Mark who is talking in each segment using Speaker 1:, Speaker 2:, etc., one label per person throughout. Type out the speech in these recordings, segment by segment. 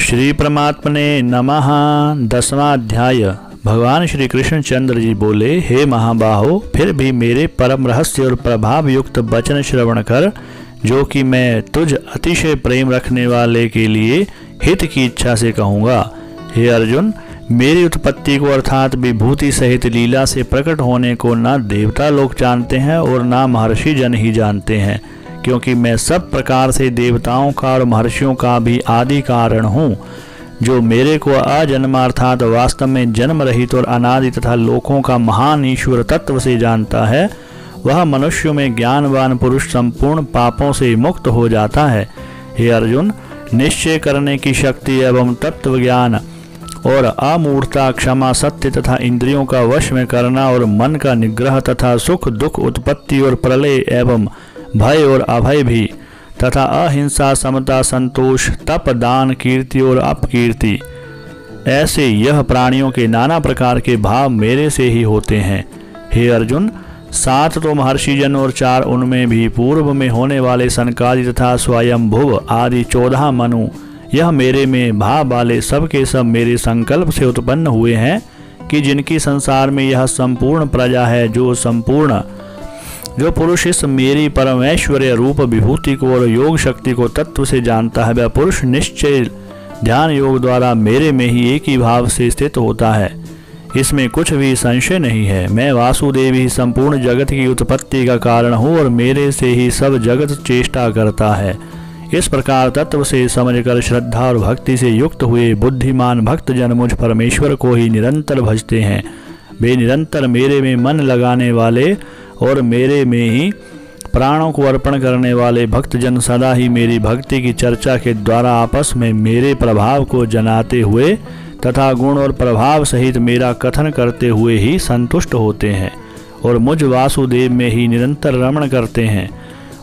Speaker 1: श्री परमात्मने नमः। 10वां अध्याय। भगवान श्री कृष्णचंद्र जी बोले, हे महाबाहो, फिर भी मेरे परम रहस्य और प्रभाव युक्त वचन श्रवण कर, जो कि मैं तुझ अतिशय प्रेम रखने वाले के लिए हित की इच्छा से कहूँगा। हे अर्जुन, मेरी उत्पत्ति को अर्थात विभूति सहित लीला से प्रकट होने को न देवता लोग जानते हैं और न महर्षि जन ही जानते हैं, क्योंकि मैं सब प्रकार से देवताओं का और महर्षियों का भी आदि कारण हूँ। जो मेरे को अजन्मा अर्थात वास्तव में जन्म रहित और अनादि तथा लोकों का महान ईश्वर तत्व से जानता है, वह मनुष्यों में ज्ञानवान पुरुष संपूर्ण पापों से मुक्त हो जाता है। हे अर्जुन, निश्चय करने की शक्ति एवं तत्व ज्ञान और अमूढ़ता, क्षमा, सत्य तथा इंद्रियों का वश में करना और मन का निग्रह तथा सुख दुख, उत्पत्ति और प्रलय एवं भय और अभय भी, तथा अहिंसा, समता, संतोष, तप, दान, कीर्ति और अपकीर्ति, ऐसे यह प्राणियों के नाना प्रकार के भाव मेरे से ही होते हैं। हे अर्जुन, 7 तो महर्षि जन और 4 उनमें भी पूर्व में होने वाले सनकादि तथा स्वयंभुव आदि 14 मनु, यह मेरे में भाव वाले सब के सब मेरे संकल्प से उत्पन्न हुए हैं, कि जिनकी संसार में यह संपूर्ण प्रजा है। जो पुरुष इस मेरी परमेश्वरीय रूप विभूति को और योग शक्ति को तत्व से जानता है, वह पुरुष निश्चय ध्यान योग द्वारा मेरे में ही एक ही भाव से स्थित होता है। इसमें कुछ भी संशय नहीं है। मैं वासुदेव ही संपूर्ण जगत की उत्पत्ति का कारण हूँ और मेरे से ही सब जगत चेष्टा करता है। इस प्रकार तत्व से समझकर श्रद्धा और भक्ति से युक्त हुए बुद्धिमान भक्त जन मुझ परमेश्वर को ही निरंतर भजते हैं। वे निरंतर मेरे में मन लगाने वाले और मेरे में ही प्राणों को अर्पण करने वाले भक्त जन सदा ही मेरी भक्ति की चर्चा के द्वारा आपस में मेरे प्रभाव को जनाते हुए तथा गुण और प्रभाव सहित मेरा कथन करते हुए ही संतुष्ट होते हैं और मुझ वासुदेव में ही निरंतर रमण करते हैं।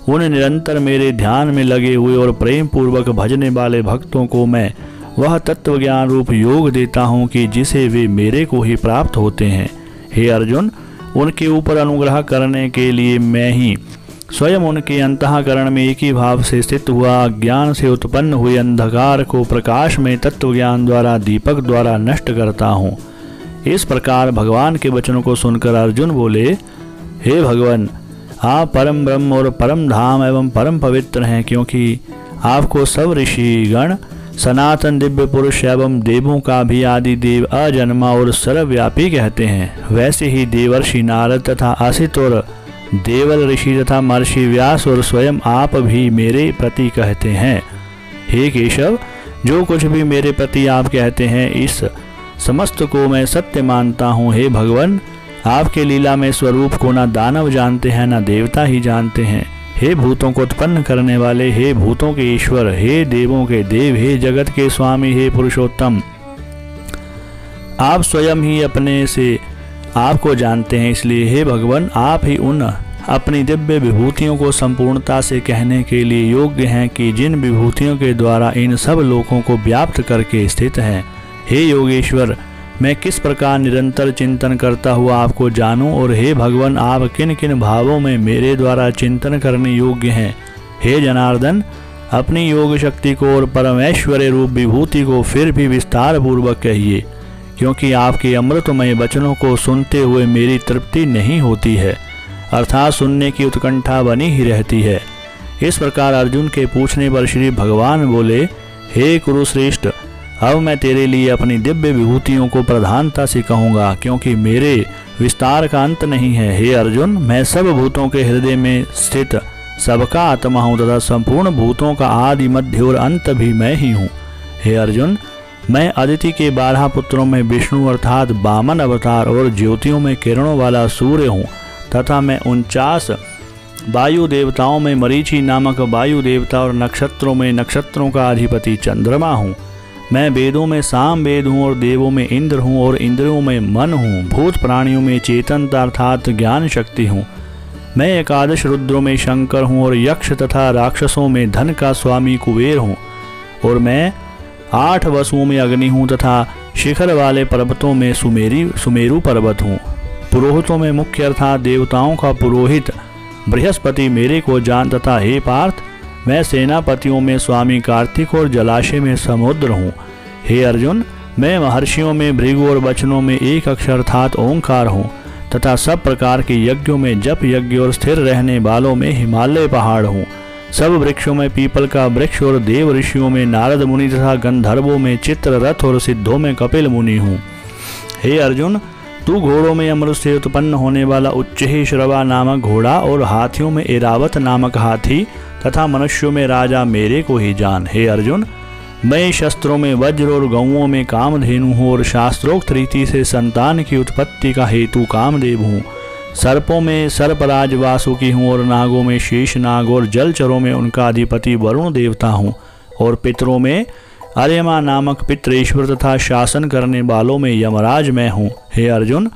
Speaker 1: उन निरंतर मेरे ध्यान में लगे हुए और प्रेम पूर्वक भजने वाले भक्तों को मैं वह तत्व ज्ञान रूप योग देता हूँ कि जिसे वे मेरे को ही प्राप्त होते हैं। हे अर्जुन, उनके ऊपर अनुग्रह करने के लिए मैं ही स्वयं उनके अंतःकरण में एक ही भाव से स्थित हुआ ज्ञान से उत्पन्न हुए अंधकार को प्रकाश में तत्व ज्ञान द्वारा दीपक द्वारा नष्ट करता हूँ। इस प्रकार भगवान के वचनों को सुनकर अर्जुन बोले, हे भगवान, आप परम ब्रह्म और परम धाम एवं परम पवित्र हैं, क्योंकि आपको सब ऋषि गण, सनातन दिव्य पुरुष एवं देवों का भी आदि देव, अजन्मा और सर्वव्यापी कहते हैं। वैसे ही देवर्षि नारद तथा असित और देवल ऋषि तथा महर्षि व्यास और स्वयं आप भी मेरे प्रति कहते हैं। हे केशव, जो कुछ भी मेरे प्रति आप कहते हैं, इस समस्त को मैं सत्य मानता हूँ। हे भगवान, आपके लीला में स्वरूप को न दानव जानते हैं न देवता ही जानते हैं। हे भूतों को उत्पन्न करने वाले, हे भूतों के ईश्वर, हे देवों के देव, हे जगत के स्वामी, हे पुरुषोत्तम, आप स्वयं ही अपने से आपको जानते हैं। इसलिए हे भगवान, आप ही उन अपनी दिव्य विभूतियों को संपूर्णता से कहने के लिए योग्य हैं कि जिन विभूतियों के द्वारा इन सब लोकों को व्याप्त करके स्थित हैं। हे योगेश्वर, मैं किस प्रकार निरंतर चिंतन करता हुआ आपको जानूं, और हे भगवान, आप किन किन भावों में मेरे द्वारा चिंतन करने योग्य हैं। हे जनार्दन, अपनी योग शक्ति को और परमेश्वरीय रूप विभूति को फिर भी विस्तार पूर्वक कहिए, क्योंकि आपके अमृतमय वचनों को सुनते हुए मेरी तृप्ति नहीं होती है, अर्थात सुनने की उत्कंठा बनी ही रहती है। इस प्रकार अर्जुन के पूछने पर श्री भगवान बोले, हे कुरुश्रेष्ठ, अब मैं तेरे लिए अपनी दिव्य विभूतियों को प्रधानता से कहूँगा, क्योंकि मेरे विस्तार का अंत नहीं है। हे अर्जुन, मैं सब भूतों के हृदय में स्थित सबका आत्मा हूँ तथा संपूर्ण भूतों का आदि मध्य और अंत भी मैं ही हूँ। हे अर्जुन, मैं अदिति के 12 पुत्रों में विष्णु अर्थात वामन अवतार और ज्योतियों में किरणों वाला सूर्य हूँ, तथा मैं 49 वायु देवताओं में मरीचि नामक वायु देवता और नक्षत्रों में नक्षत्रों का अधिपति चंद्रमा हूँ। मैं वेदों में साम वेद हूँ और देवों में इंद्र हूँ और इंद्रियों में मन हूँ। भूत प्राणियों में चेतनता अर्थात ज्ञान शक्ति हूँ। मैं एकादश रुद्रों में शंकर हूँ और यक्ष तथा राक्षसों में धन का स्वामी कुबेर हूँ। और मैं 8 वसुओं में अग्नि हूँ तथा शिखर वाले पर्वतों में सुमेरु पर्वत हूँ। पुरोहितों में मुख्य अर्थात देवताओं का पुरोहित बृहस्पति मेरे को जान, तथा हे पार्थ, मैं सेनापतियों में स्वामी कार्तिक और जलाशय में समुद्र हूँ। हे अर्जुन, मैं महर्षियों में भृगु और वचनों में एक अक्षर अर्थात ओंकार हूँ तथा सब प्रकार के यज्ञों में जप यज्ञ और स्थिर रहने वालों में हिमालय पहाड़ हूँ। सब वृक्षों में पीपल का वृक्ष और देव ऋषियों में नारद मुनि तथा गंधर्वों में चित्ररथ और सिद्धों में कपिल मुनि हूँ। हे अर्जुन, तू घोड़ों में अमृत से उत्पन्न होने वाला उच्चही श्रवा नामक घोड़ा और हाथियों में एरावत नामक हाथी तथा मनुष्यों में राजा मेरे को ही जान। हे अर्जुन, मैं शस्त्रों में वज्र और गौओं में कामधेनु हूँ और शास्त्रोक्त रीति से संतान की उत्पत्ति का हेतु कामदेव हूँ। सर्पों में सर्पराज वासुकी हूँ और नागों में शेषनाग और जलचरों में उनका अधिपति वरुण देवता हूँ और पितरों में अर्यमा नामक पितरेश्वर तथा शासन करने वालों में यमराज मैं हूँ। हे अर्जुन,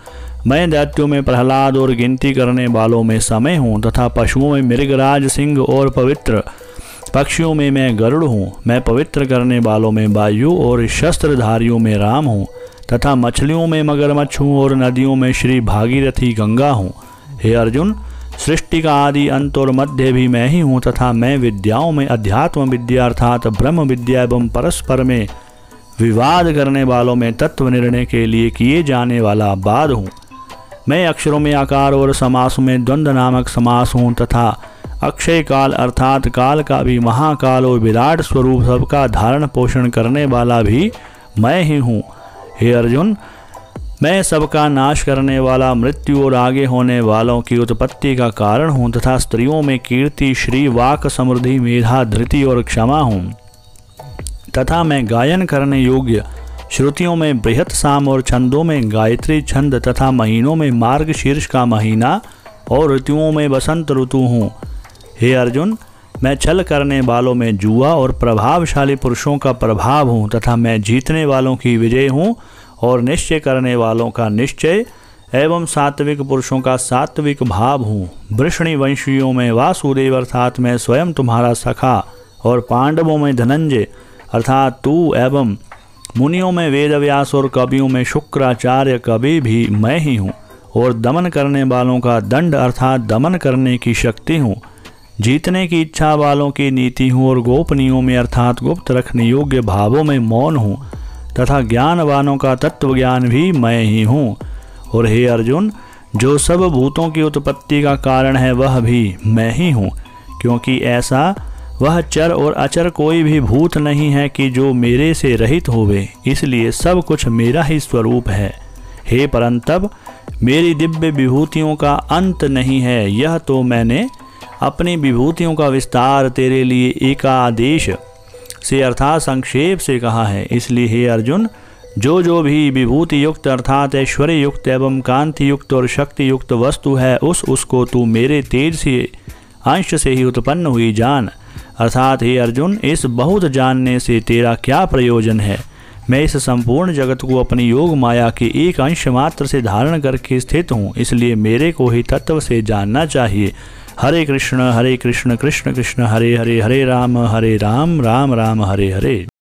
Speaker 1: मैं दैत्यों में प्रहलाद और गिनती करने वालों में समय हूँ तथा पशुओं में मृगराज सिंह और पवित्र पक्षियों में मैं गरुड़ हूँ। मैं पवित्र करने वालों में वायु और शस्त्रधारियों में राम हूँ तथा मछलियों में मगरमच्छ हूँ और नदियों में श्री भागीरथी गंगा हूँ। हे अर्जुन, सृष्टि का आदि अंत और मध्य भी मैं ही हूँ तथा मैं विद्याओं में अध्यात्म विद्या अर्थात ब्रह्म विद्या एवं परस्पर में विवाद करने वालों में तत्व निर्णय के लिए किए जाने वाला वाद हूँ। मैं अक्षरों में आकार और समासों में द्वंद्व नामक समास हूँ तथा अक्षय काल अर्थात काल का भी महाकाल और विराट स्वरूप सबका धारण पोषण करने वाला भी मैं ही हूँ। हे अर्जुन, मैं सबका नाश करने वाला मृत्यु और आगे होने वालों की उत्पत्ति का कारण हूँ तथा स्त्रियों में कीर्ति श्री वाक समृद्धि मेधा धृति और क्षमा हूँ तथा मैं गायन करने योग्य श्रुतियों में बृहत साम और छंदों में गायत्री छंद तथा महीनों में मार्गशीर्ष का महीना और ऋतुओं में बसंत ऋतु हूँ। हे अर्जुन, मैं छल करने वालों में जुआ और प्रभावशाली पुरुषों का प्रभाव हूँ तथा मैं जीतने वालों की विजय हूँ और निश्चय करने वालों का निश्चय एवं सात्विक पुरुषों का सात्विक भाव हूँ। वृष्णि वंशियों में वासुदेव अर्थात मैं स्वयं तुम्हारा सखा और पांडवों में धनंजय अर्थात तू एवं मुनियों में वेदव्यास और कवियों में शुक्राचार्य कवि भी मैं ही हूँ और दमन करने वालों का दंड अर्थात दमन करने की शक्ति हूँ। जीतने की इच्छा वालों की नीति हूँ और गोपनीयों में अर्थात गुप्त रखने योग्य भावों में मौन हूँ तथा ज्ञानवानों का तत्व ज्ञान भी मैं ही हूँ। और हे अर्जुन, जो सब भूतों की उत्पत्ति का कारण है वह भी मैं ही हूँ, क्योंकि ऐसा वह चर और अचर कोई भी भूत नहीं है कि जो मेरे से रहित होवे, इसलिए सब कुछ मेरा ही स्वरूप है। हे परंतप, मेरी दिव्य विभूतियों का अंत नहीं है। यह तो मैंने अपनी विभूतियों का विस्तार तेरे लिए एकादेश से अर्थात संक्षेप से कहा है। इसलिए हे अर्जुन, जो भी विभूति युक्त अर्थात ऐश्वर्य युक्त एवं कांति युक्त और शक्ति युक्त वस्तु है उसको तू मेरे तेज से अंश से ही उत्पन्न हुई जान। अर्थात हे अर्जुन, इस बहुत जानने से तेरा क्या प्रयोजन है। मैं इस संपूर्ण जगत को अपनी योग माया के एक अंश मात्र से धारण करके स्थित हूँ, इसलिए मेरे को ही तत्व से जानना चाहिए। हरे कृष्ण कृष्ण कृष्ण हरे हरे, हरे राम राम राम हरे हरे।